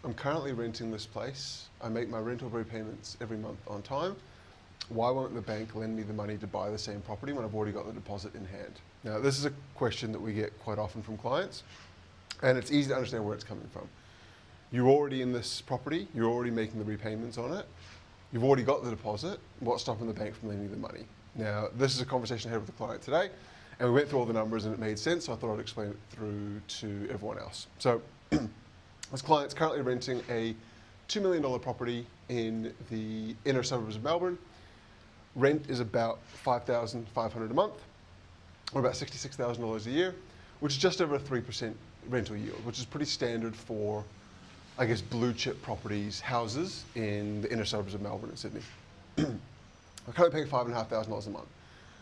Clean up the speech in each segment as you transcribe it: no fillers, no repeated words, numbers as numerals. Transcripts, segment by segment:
I'm currently renting this place. I make my rental repayments every month on time. Why won't the bank lend me the money to buy the same property when I've already got the deposit in hand? Now, this is a question that we get quite often from clients, and it's easy to understand where it's coming from. You're already in this property, you're already making the repayments on it, you've already got the deposit. What's stopping the bank from lending you the money? Now, this is a conversation I had with the client today, and we went through all the numbers and it made sense, so I thought I'd explain it through to everyone else. So, this client's currently renting a $2 million property in the inner suburbs of Melbourne. Rent is about $5,500 a month, or about $66,000 a year, which is just over a 3% rental yield, which is pretty standard for, I guess, blue chip properties, houses in the inner suburbs of Melbourne and Sydney. They're currently paying $5,500 a month.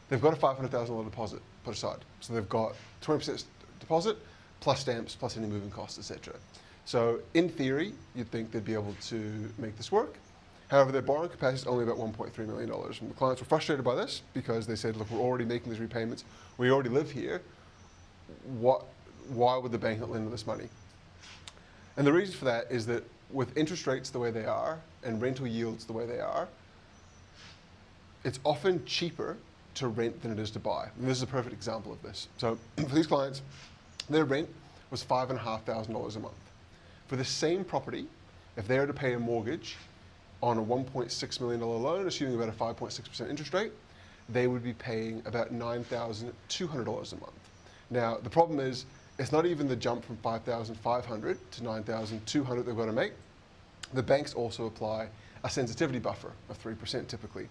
They've got a $500,000 deposit put aside. So they've got 20% deposit, plus stamps, plus any moving costs, etc. So in theory, you'd think they'd be able to make this work. However, their borrowing capacity is only about $1.3 million. And the clients were frustrated by this because they said, look, we're already making these repayments. We already live here. Why would the bank not lend this money? And the reason for that is that with interest rates the way they are and rental yields the way they are, it's often cheaper to rent than it is to buy. And this is a perfect example of this. So for these clients, their rent was $5,500 a month. For the same property, if they were to pay a mortgage on a $1.6 million loan, assuming about a 5.6% interest rate, they would be paying about $9,200 a month. Now, the problem is, it's not even the jump from $5,500 to $9,200 they've got to make. The banks also apply a sensitivity buffer of 3% typically.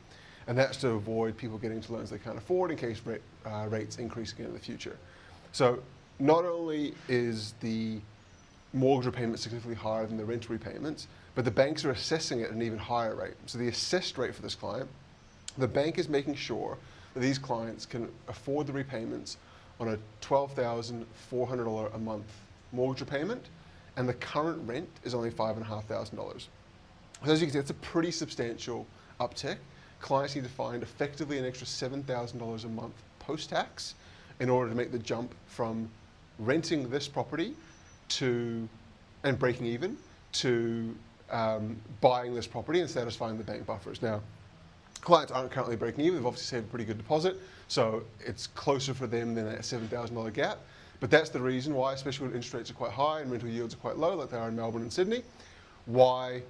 And that's to avoid people getting into loans they can't afford in case rates increase again in the future. So not only is the mortgage repayment significantly higher than the rental repayments, but the banks are assessing it at an even higher rate. So the assessed rate for this client, the bank is making sure that these clients can afford the repayments on a $12,400 a month mortgage repayment, and the current rent is only $5,500. So as you can see, it's a pretty substantial uptick. Clients need to find effectively an extra $7,000 a month post-tax in order to make the jump from renting this property to, and breaking even, to buying this property and satisfying the bank buffers. Now, clients aren't currently breaking even. They've obviously saved a pretty good deposit, so it's closer for them than that $7,000 gap. But that's the reason why, especially when interest rates are quite high and rental yields are quite low, like they are in Melbourne and Sydney, why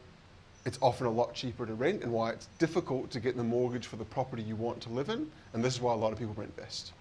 it's often a lot cheaper to rent and why it's difficult to get the mortgage for the property you want to live in. And this is why a lot of people rent best.